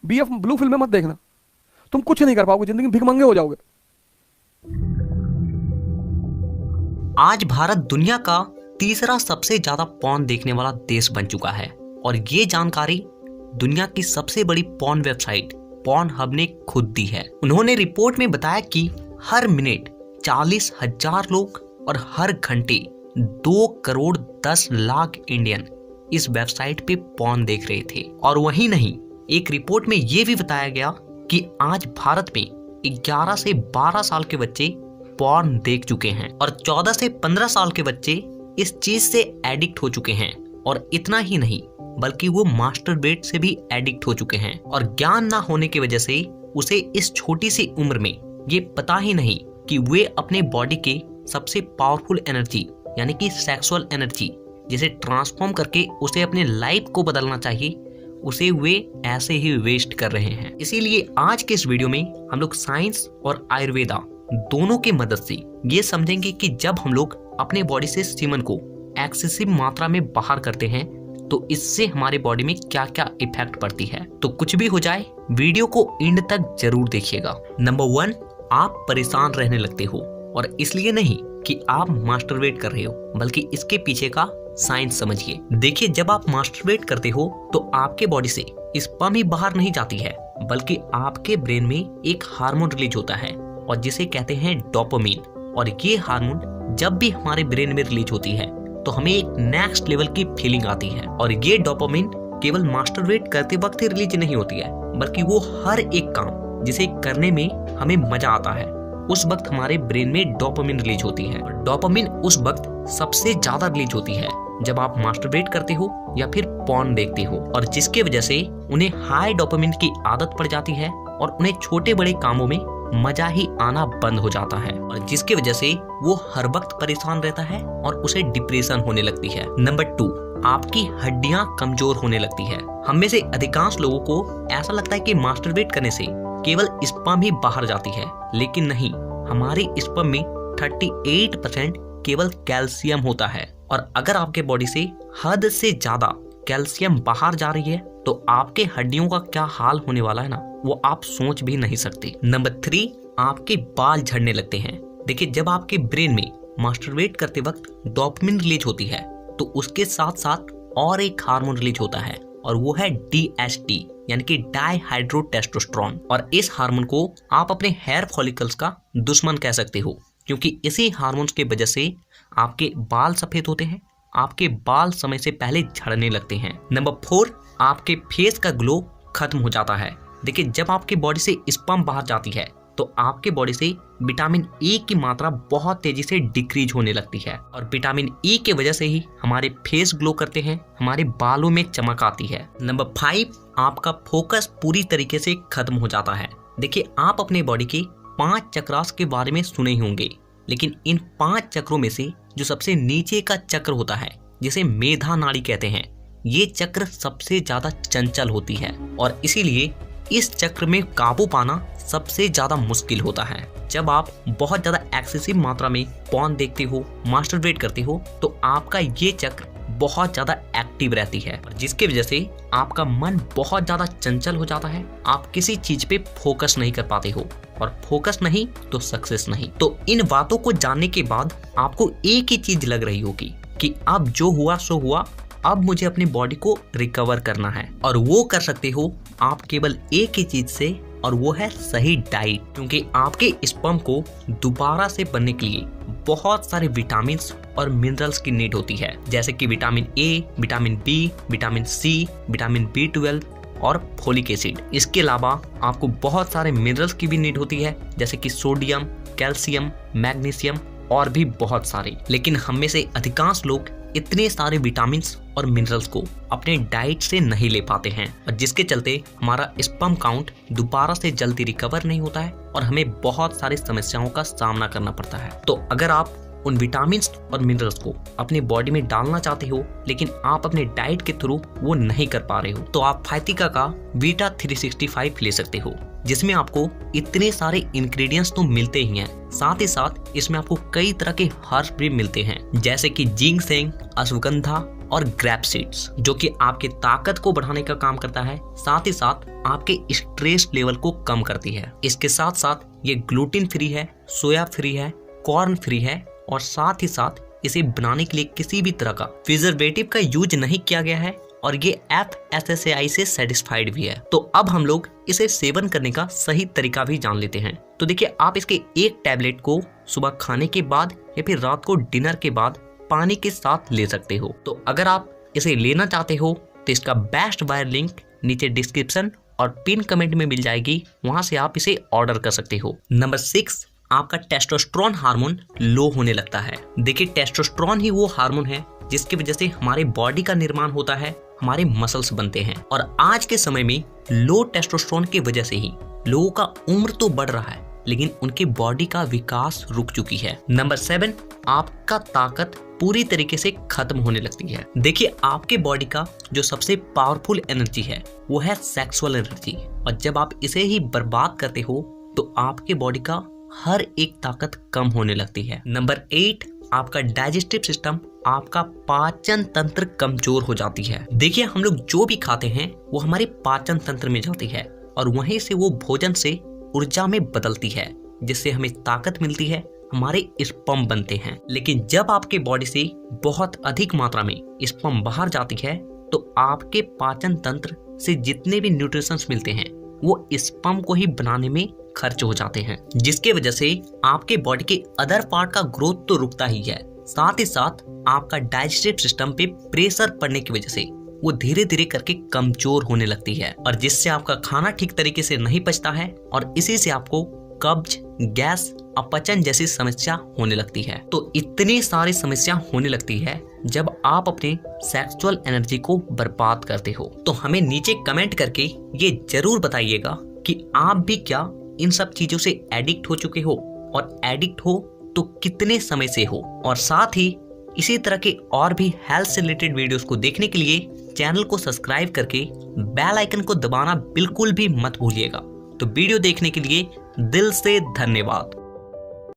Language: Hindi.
BF ब्लू फिल्में मत देखना, तुम कुछ नहीं कर पाओगे, जिंदगी में भिखमंगे हो जाओगे। आज भारत दुनिया का तीसरा सबसे ज्यादा पॉर्न देखने वाला देश बन चुका है और ये जानकारी दुनिया की सबसे बड़ी पॉर्न वेबसाइट पॉर्नहब ने खुद दी है। उन्होंने रिपोर्ट में बताया कि हर मिनट 40,000 लोग और हर घंटे 2 करोड़ 10 लाख इंडियन इस वेबसाइट पे पॉर्न देख रहे थे। और वही नहीं, एक रिपोर्ट में ये भी बताया गया कि आज भारत में 11 से 12 साल के बच्चे पॉर्न देख चुके हैं और 14 से 15 साल के बच्चे इस चीज से एडिक्ट हो चुके हैं। और इतना ही नहीं, बल्कि वो मास्टरबेट से भी एडिक्ट हो चुके हैं और ज्ञान ना होने की वजह से उसे इस छोटी सी उम्र में ये पता ही नहीं कि वे अपने बॉडी के सबसे पावरफुल एनर्जी यानी कि सेक्सुअल एनर्जी जिसे ट्रांसफॉर्म करके उसे अपने लाइफ को बदलना चाहिए, उसे वे ऐसे ही वेस्ट कर रहे हैं। इसीलिए आज के इस वीडियो में हम लोग साइंस और आयुर्वेदा दोनों की मदद से ये समझेंगे कि जब हम लोग अपने बॉडी से सीमन को एक्सेसिव मात्रा में बाहर करते हैं तो इससे हमारे बॉडी में क्या क्या इफेक्ट पड़ती है। तो कुछ भी हो जाए, वीडियो को एंड तक जरूर देखिएगा। नंबर 1, आप परेशान रहने लगते हो और इसलिए नहीं कि आप मास्टरबेट कर रहे हो, बल्कि इसके पीछे का साइंस समझिए। देखिए, जब आप मास्टरबेट करते हो तो आपके बॉडी से स्पर्म ही बाहर नहीं जाती है, बल्कि आपके ब्रेन में एक हार्मोन रिलीज होता है और जिसे कहते हैं डोपामिन। और ये हार्मोन जब भी हमारे ब्रेन में रिलीज होती है तो हमें एक नेक्स्ट लेवल की फीलिंग आती है। और ये डोपामिन केवल मास्टरबेट करते वक्त ही रिलीज नहीं होती है, बल्कि वो हर एक काम जिसे करने में हमें मजा आता है उस वक्त हमारे ब्रेन में डोपामिन रिलीज होती है। और डोपामिन उस वक्त सबसे ज्यादा रिलीज होती है जब आप मास्टरबेट करते हो या फिर पॉर्न देखते हो, और जिसके वजह से उन्हें हाई डोपामिन की आदत पड़ जाती है और उन्हें छोटे बड़े कामों में मजा ही आना बंद हो जाता है, और जिसकी वजह से वो हर वक्त परेशान रहता है और उसे डिप्रेशन होने लगती है। नंबर 2, आपकी हड्डियां कमजोर होने लगती है। हम में से अधिकांश लोगों को ऐसा लगता है कि मास्टरबेट करने से केवल स्पर्म ही बाहर जाती है, लेकिन नहीं, हमारी स्पर्म में 38% केवल कैल्शियम होता है। और अगर आपके बॉडी से हद से ज्यादा कैल्शियम बाहर जा रही है तो आपके हड्डियों का क्या हाल होने वाला है ना, वो आप सोच भी नहीं सकते। नंबर 3, आपके बाल झड़ने लगते हैं। देखिए, जब आपके ब्रेन में मास्टरबेट करते वक्त डोपामिन रिलीज होती है तो उसके साथ साथ और एक हार्मोन रिलीज होता है और वो है DHT यानी कि डाइहाइड्रोटेस्टोस्टेरोन। और इस हार्मोन को आप अपने हेयर फॉलिकल्स का दुश्मन कह सकते हो, क्योंकि इसी हार्मोन्स के वजह से आपके बाल सफेद होते हैं, आपके बाल समय से पहले झड़ने लगते हैं। नंबर 4, आपके फेस का ग्लो खत्म हो जाता है। देखिए, जब आपकी बॉडी से स्पर्म बाहर जाती है तो आपके बॉडी से विटामिन E की मात्रा बहुत तेजी से डिक्रीज होने लगती है, और विटामिन E के वजह से ही हमारे फेस ग्लो करते हैं, हमारे बालों में चमक आती है। नंबर 5, आपका फोकस पूरी तरीके से खत्म हो जाता है। देखिए, आप अपने बॉडी के 5 चक्रास के बारे में सुने ही होंगे, लेकिन इन 5 चक्रों में से जो सबसे नीचे का चक्र होता है जिसे मेधा नाड़ी कहते हैं, ये चक्र सबसे ज्यादा चंचल होती है और इसीलिए इस चक्र में काबू पाना सबसे ज्यादा मुश्किल होता है। जब आप बहुत ज्यादा एक्सेसिव मात्रा में पॉर्न देखते हो, मास्टरबेट करते हो, तो आपका ये चक्र बहुत ज्यादा एक्टिव रहती है और जिसकी वजह से आपका मन बहुत ज्यादा चंचल हो जाता है। आप किसी चीज पे फोकस नहीं कर पाते हो और फोकस नहीं तो सक्सेस नहीं। तो इन बातों को जानने के बाद आपको एक ही चीज लग रही होगी कि अब जो हुआ सो हुआ, अब मुझे अपनी बॉडी को रिकवर करना है, और वो कर सकते हो आप केवल एक ही चीज से, और वो है सही डाइट। क्योंकि आपके स्पर्म को दोबारा से बनने के लिए बहुत सारे विटामिन और मिनरल्स की नीड होती है, जैसे कि vitamin A, vitamin B, vitamin C, vitamin B12 और फोलिक एसिड। इसके अलावा आपको बहुत सारे मिनरल्स की भी नीड होती है, जैसे कि सोडियम, कैल्शियम, मैग्नीशियम और भी बहुत सारे। लेकिन हम में से अधिकांश लोग इतने सारे विटामिन्स और मिनरल्स को अपने डाइट से नहीं ले पाते हैं, और जिसके चलते हमारा स्पर्म काउंट दोबारा से जल्दी रिकवर नहीं होता है और हमें बहुत सारी समस्याओं का सामना करना पड़ता है। तो अगर आप उन विटामिन्स और मिनरल्स को अपने बॉडी में डालना चाहते हो, लेकिन आप अपने डाइट के थ्रू वो नहीं कर पा रहे हो, तो आप फाइटिका का बीटा 365 ले सकते हो, जिसमें आपको इतने सारे इंग्रेडिएंट्स तो मिलते ही हैं, साथ ही साथ इसमें आपको कई तरह के हर्ब भी मिलते हैं, जैसे कि जिंगसेंग, अश्वगंधा और ग्रैप सीड्स, जो कि आपके ताकत को बढ़ाने का काम करता है, साथ ही साथ आपके स्ट्रेस लेवल को कम करती है। इसके साथ साथ ये ग्लूटेन फ्री है, सोया फ्री है, कॉर्न फ्री है और साथ ही साथ इसे बनाने के लिए किसी भी तरह का प्रिजर्वेटिव का यूज नहीं किया गया है और ये FSSAI से सर्टिफाइड भी है। तो अब हम लोग इसे सेवन करने का सही तरीका भी जान लेते हैं। तो देखिए, आप इसके एक टैबलेट को सुबह खाने के बाद या फिर रात को डिनर के बाद पानी के साथ ले सकते हो। तो अगर आप इसे लेना चाहते हो तो इसका बेस्ट बायर लिंक नीचे डिस्क्रिप्शन और पिन कमेंट में मिल जाएगी, वहां से आप इसे ऑर्डर कर सकते हो। नंबर 6, आपका टेस्टोस्टेरोन हार्मोन लो होने लगता है। देखिए, टेस्टोस्टेरोन ही वो हार्मोन है जिसकी वजह से हमारे बॉडी का निर्माण होता है, हमारे मसल्स बनते हैं। और आज के समय में लो टेस्टोस्टेरोन की वजह से ही लोगों का उम्र तो बढ़ रहा है लेकिन उनकी बॉडी का विकास रुक चुकी है। नंबर 7, आपका ताकत पूरी तरीके से खत्म होने लगती है। देखिए, आपके बॉडी का जो सबसे पावरफुल एनर्जी है वो है सेक्सुअल एनर्जी, और जब आप इसे ही बर्बाद करते हो तो आपके बॉडी का हर एक ताकत कम होने लगती है। नंबर 8, आपका डाइजेस्टिव सिस्टम, आपका पाचन तंत्र कमजोर हो जाती है। देखिए, हम लोग जो भी खाते हैं वो हमारे पाचन तंत्र में जाती है और वहीं से वो भोजन से ऊर्जा में बदलती है, जिससे हमें ताकत मिलती है, हमारे स्पर्म बनते हैं। लेकिन जब आपके बॉडी से बहुत अधिक मात्रा में स्पर्म बाहर जाती है तो आपके पाचन तंत्र से जितने भी न्यूट्रिशंस मिलते हैं वो स्पर्म को ही बनाने में खर्च हो जाते हैं, जिसके वजह से आपके बॉडी के अदर पार्ट का ग्रोथ तो रुकता ही है, साथ ही साथ आपका डाइजेस्टिव सिस्टम पे प्रेशर पड़ने की वजह से वो धीरे धीरे करके कमजोर होने लगती है, और जिससे आपका खाना ठीक तरीके से नहीं पचता है और इसी से आपको कब्ज, गैस, अपचन जैसी समस्या होने लगती है। तो इतनी सारी समस्या होने लगती है जब आप अपने सेक्सुअल एनर्जी को बर्बाद करते हो। तो हमें नीचे कमेंट करके ये जरूर बताइएगा कि आप भी क्या इन सब चीजों से एडिक्ट हो चुके हो, और एडिक्ट हो तो कितने समय से हो। और साथ ही इसी तरह के और भी हेल्थ से रिलेटेड वीडियोस को देखने के लिए चैनल को सब्सक्राइब करके बेल आइकन को दबाना बिल्कुल भी मत भूलिएगा। तो वीडियो देखने के लिए दिल से धन्यवाद।